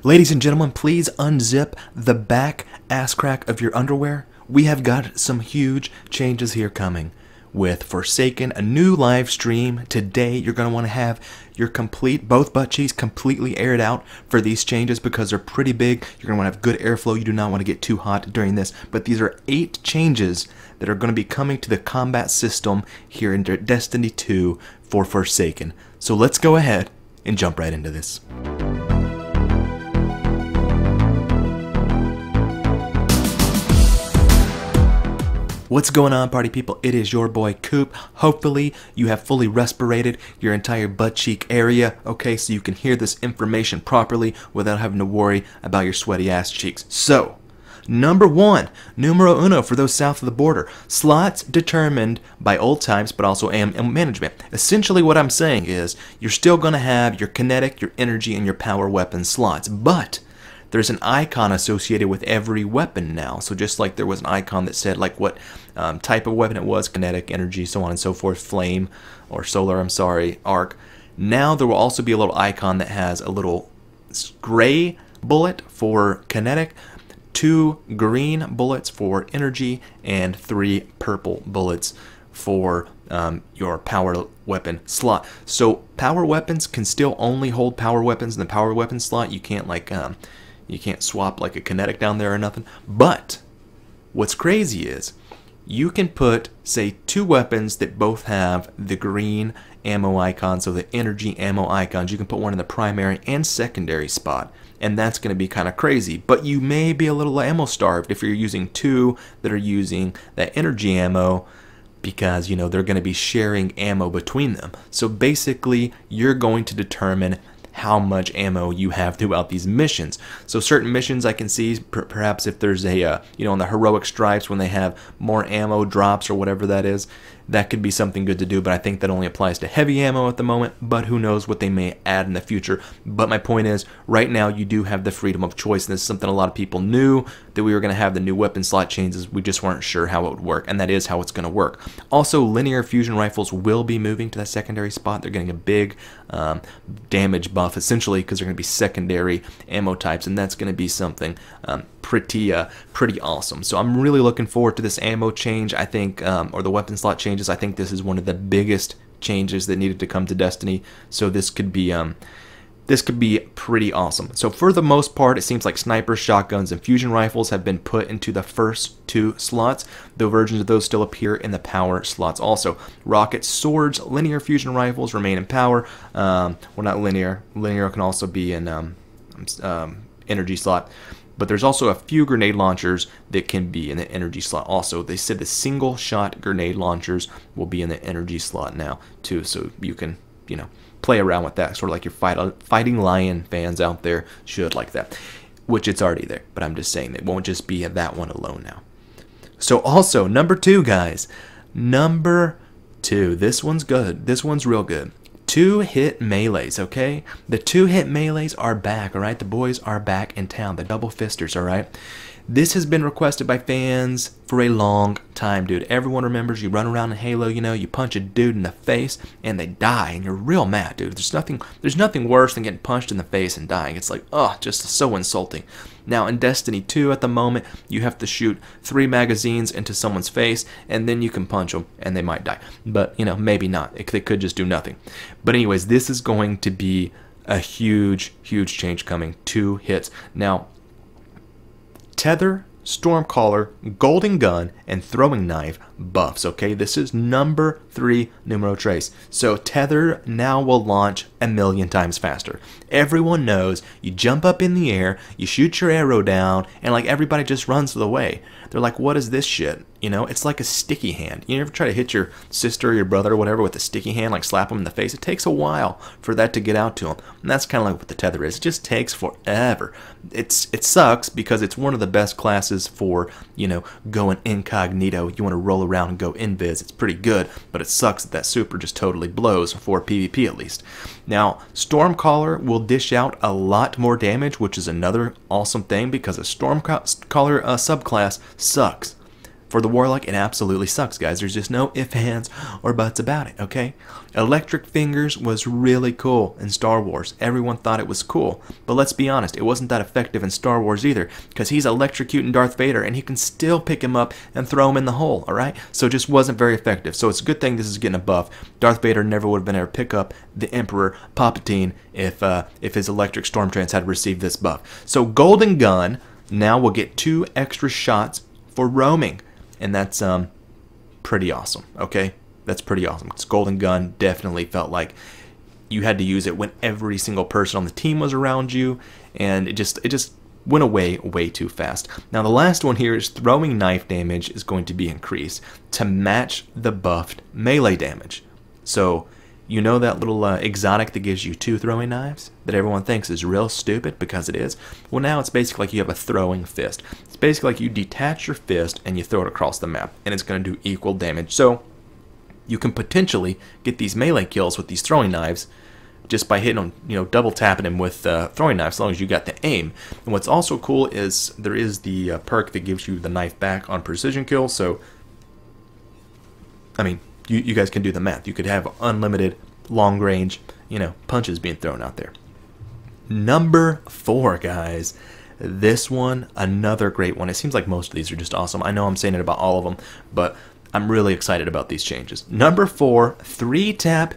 Ladies and gentlemen, please unzip the back ass crack of your underwear. We have got some huge changes here coming. With Forsaken, a new live stream today. You're going to want to have your both butt cheeks completely aired out for these changes because they're pretty big. You're going to want to have good airflow. You do not want to get too hot during this. But these are 8 changes that are going to be coming to the combat system here in Destiny 2 for Forsaken. So let's go ahead and jump right into this. What's going on, party people? It is your boy Coop. Hopefully you have fully respirated your entire butt cheek area, okay, so you can hear this information properly without having to worry about your sweaty ass cheeks. So, number 1, numero uno for those south of the border. Slots determined by old times, but also AM management. Essentially what I'm saying is, you're still going to have your kinetic, your energy, and your power weapon slots, but there's an icon associated with every weapon now. So just like there was an icon that said like what type of weapon it was, kinetic, energy, so on and so forth, flame, or solar, I'm sorry, arc. Now there will also be a little icon that has a little gray bullet for kinetic, 2 green bullets for energy, and 3 purple bullets for your power weapon slot. So power weapons can still only hold power weapons in the power weapon slot. You can't like you can't swap like a kinetic down there or nothing. But what's crazy is you can put, say, 2 weapons that both have the green ammo icon, so the energy ammo icons. You can put one in the primary and secondary spot, and that's going to be kind of crazy. But you may be a little ammo starved if you're using 2 that are using that energy ammo, because you know they're going to be sharing ammo between them. So basically you're going to determine how much ammo you have throughout these missions. So certain missions I can see, perhaps if there's a, you know, on the heroic stripes when they have more ammo drops or whatever that is, that could be something good to do, but I think that only applies to heavy ammo at the moment, but who knows what they may add in the future. But my point is, right now you do have the freedom of choice, and this is something a lot of people knew, that we were going to have the new weapon slot changes. We just weren't sure how it would work, and that is how it's going to work. Also, linear fusion rifles will be moving to that secondary spot. They're getting a big damage buff, essentially, because they're going to be secondary ammo types, and that's going to be something pretty awesome. So I'm really looking forward to this ammo change, I think, or the weapon slot changes. I think this is one of the biggest changes that needed to come to Destiny. So this could be pretty awesome. So for the most part, it seems like snipers, shotguns, and fusion rifles have been put into the first 2 slots, though versions of those still appear in the power slots also. Rockets, swords, linear fusion rifles remain in power. Well, not linear. Linear can also be in energy slot. But there's also a few grenade launchers that can be in the energy slot also. They said the single shot grenade launchers will be in the energy slot now too, so you can, you know, play around with that, sort of like your Fighting Lion fans out there should like that, which it's already there, but I'm just saying it won't just be that one alone now. So also, number 2, guys, number 2, this one's good, this one's real good. 2-hit melees, okay? The 2-hit melees are back, alright? The boys are back in town, the double fisters, alright? This has been requested by fans for a long time, dude. Everyone remembers you run around in Halo, you know, you punch a dude in the face and they die, and you're real mad, dude. There's nothing worse than getting punched in the face and dying. It's like, oh, just so insulting. Now in Destiny 2 at the moment, you have to shoot 3 magazines into someone's face, and then you can punch them and they might die. But, you know, maybe not. They could just do nothing. But anyways, this is going to be a huge change coming. 2 hits. Now, Tether, Stormcaller, Golden Gun, and Throwing Knife buffs, okay? This is number 3 numero tres. So Tether now will launch 1,000,000 times faster. Everyone knows you jump up in the air, you shoot your arrow down, and like everybody just runs the way. They're like, what is this shit? You know, it's like a sticky hand. You ever try to hit your sister or your brother or whatever with a sticky hand, like slap them in the face? It takes a while for that to get out to them. And that's kind of like what the Tether is. It just takes forever. It sucks because it's one of the best classes for, you know, going incognito. You want to roll around and go invis. It's pretty good, but it sucks that that super just totally blows for PvP at least. Now, Stormcaller will dish out a lot more damage, which is another awesome thing because a Stormcaller subclass sucks For the Warlock, it absolutely sucks, guys. There's just no ifs, ands, or buts about it, okay? Electric Fingers was really cool in Star Wars. Everyone thought it was cool. But let's be honest, it wasn't that effective in Star Wars either, because he's electrocuting Darth Vader, and he can still pick him up and throw him in the hole, alright? So it just wasn't very effective. So it's a good thing this is getting a buff. Darth Vader never would have been able to pick up the Emperor Palpatine if his electric storm trance had received this buff. So Golden Gun now will get 2 extra shots for roaming. And that's pretty awesome, okay? That's pretty awesome. Because Golden Gun definitely felt like you had to use it when every single person on the team was around you, and it just went away way too fast. Now the last one here is throwing knife damage is going to be increased to match the buffed melee damage. So you know that little exotic that gives you 2 throwing knives that everyone thinks is real stupid, because it is? Well, now it's basically like you have a throwing fist. It's basically like you detach your fist and you throw it across the map, and it's going to do equal damage. So you can potentially get these melee kills with these throwing knives just by hitting on, double tapping them with throwing knives, as long as you got the aim. And what's also cool is there is the perk that gives you the knife back on precision kill. So, I mean, you guys can do the math. You could have unlimited long range, punches being thrown out there. Number 4, guys. This one, another great one. It seems like most of these are just awesome. I know I'm saying it about all of them, but I'm really excited about these changes. Number 4, 3-tap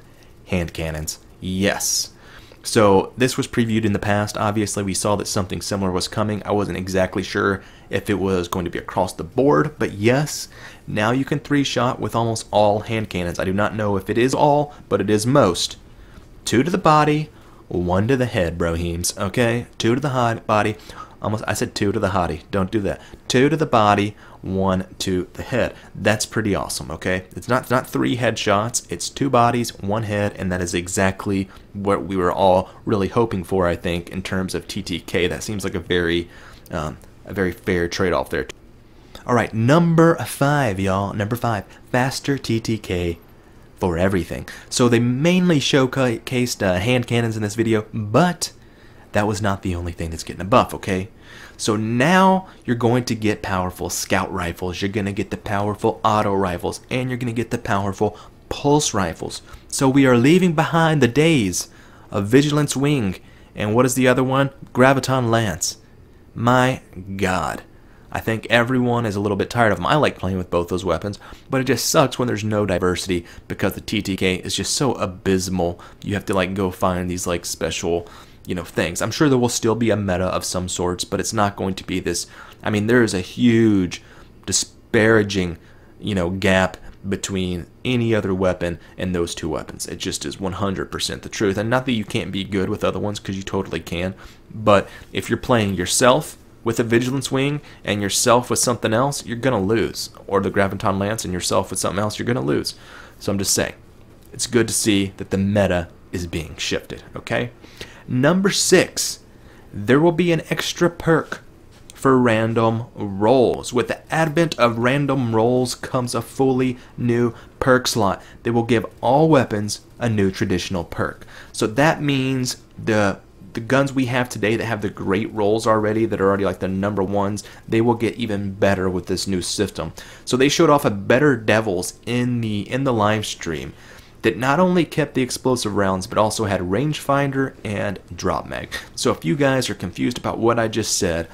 hand cannons. Yes. So this was previewed in the past. Obviously, we saw that something similar was coming. I wasn't exactly sure if it was going to be across the board, but yes, now you can 3-shot with almost all hand cannons. I do not know if it is all, but it is most. 2 to the body, 1 to the head, broheems. Okay, 2 to the body. I said 2 to the hottie. Don't do that. 2 to the body, 1 to the head. That's pretty awesome, okay? It's not 3 headshots. It's 2 bodies, 1 head, and that is exactly what we were all really hoping for, I think, in terms of TTK. That seems like a very fair trade-off there. All right, number 5, y'all. Number 5, faster TTK for everything. So they mainly showcased hand cannons in this video, but that was not the only thing that's getting a buff, okay? So now you're going to get powerful scout rifles, you're going to get the powerful auto rifles, and you're going to get the powerful pulse rifles. So we are leaving behind the days of Vigilance Wing, and what is the other one? Graviton Lance. My God. I think everyone is a little bit tired of them. I like playing with both those weapons, but it just sucks when there's no diversity because the TTK is just so abysmal. You have to go find these special things. I'm sure there will still be a meta of some sorts, but it's not going to be this. I mean, there is a huge disparaging, gap between any other weapon and those 2 weapons. It just is 100% the truth. And not that you can't be good with other ones, because you totally can, but if you're playing yourself with a Vigilance Wing and yourself with something else, you're gonna lose. Or the Graviton Lance and yourself with something else, you're gonna lose. So I'm just saying, it's good to see that the meta is being shifted, okay? Number 6, there will be an extra perk for random rolls. With the advent of random rolls comes a fully new perk slot that will give all weapons a new traditional perk. So that means the guns we have today that have the great rolls already, that are already the number 1s, they will get even better with this new system. So they showed off a better Devils in the live stream that not only kept the explosive rounds, but also had rangefinder and drop mag. So if you guys are confused about what I just said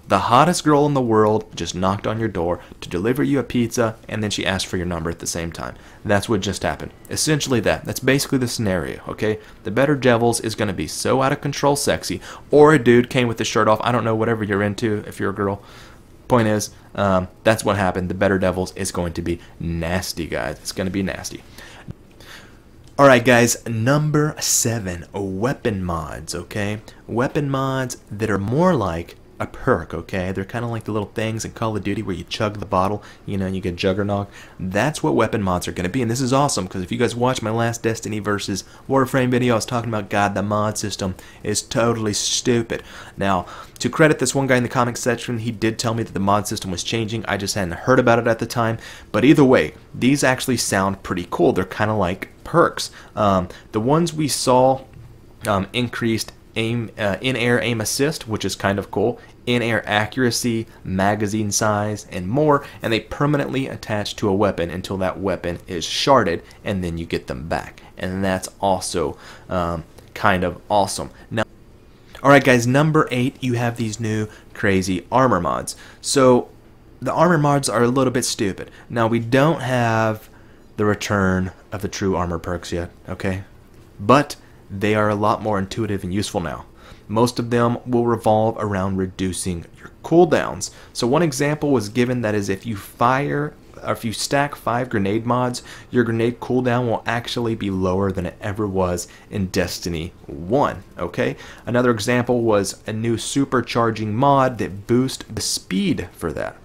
the hottest girl in the world just knocked on your door to deliver you a pizza, and then she asked for your number at the same time. That's what just happened. Essentially that's basically the scenario, okay? The better Devils is going to be so out of control sexy, or a dude came with the shirt off. I don't know, whatever you're into if you're a girl. Point is, that's what happened. The better Devils is going to be nasty, guys. It's going to be nasty. Alright guys, number 7, weapon mods, okay? Weapon mods that are more like a perk, okay? They're kind of like the little things in Call of Duty where you chug the bottle, and you get Juggernog. That's what weapon mods are going to be, and this is awesome, because if you guys watched my last Destiny versus Warframe video, I was talking about, God, the mod system is totally stupid. Now, to credit this one guy in the comments section, he did tell me that the mod system was changing. I just hadn't heard about it at the time, but either way, these actually sound pretty cool. They're kind of like perks. The ones we saw increased in-air aim assist, which is kind of cool, in-air accuracy, magazine size, and more, and they permanently attach to a weapon until that weapon is sharded, and then you get them back. And that's also kind of awesome. Now, alright guys, number 8, you have these new crazy armor mods. So the armor mods are a little bit stupid. Now, we don't have the return of the true armor perks yet, okay? But they are a lot more intuitive and useful now. Most of them will revolve around reducing your cooldowns. So one example was given, that is, if you stack 5 grenade mods, your grenade cooldown will actually be lower than it ever was in Destiny 1, okay? Another example was a new supercharging mod that boosts the speed for that.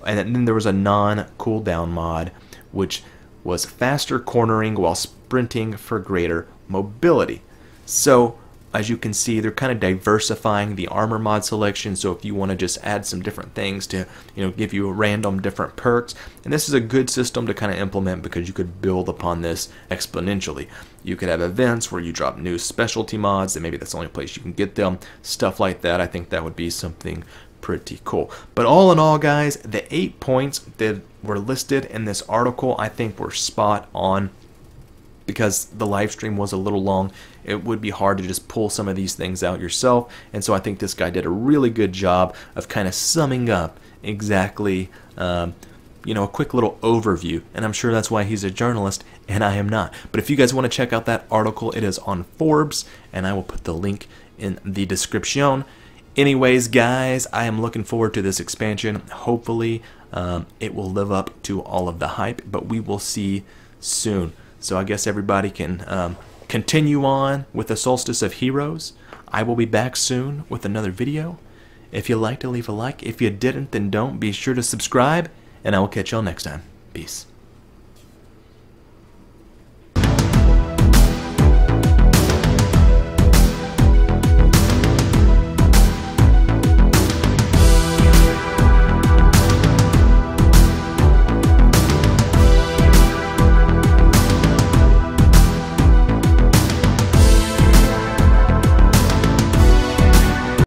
And then there was a non-cooldown mod, which was faster cornering while sprinting for greater mobility. So as you can see, they're kind of diversifying the armor mod selection. So if you want to just add some different things to, give you random different perks, and this is a good system to kind of implement because you could build upon this exponentially. You could have events where you drop new specialty mods, and maybe that's the only place you can get them, stuff like that. I think that would be something pretty cool. But all in all, guys, the 8 points that were listed in this article, I think were spot on. Because the live stream was a little long, it would be hard to just pull some of these things out yourself, and so I think this guy did a really good job of kind of summing up exactly, a quick little overview, and I'm sure that's why he's a journalist and I am not. But if you guys want to check out that article, it is on Forbes, and I will put the link in the description. Anyways, guys, I am looking forward to this expansion. Hopefully, it will live up to all of the hype, but we will see soon. So I guess everybody can continue on with the Solstice of Heroes. I will be back soon with another video. If you liked it, leave a like. If you didn't, then don't. Be sure to subscribe, and I will catch y'all next time. Peace.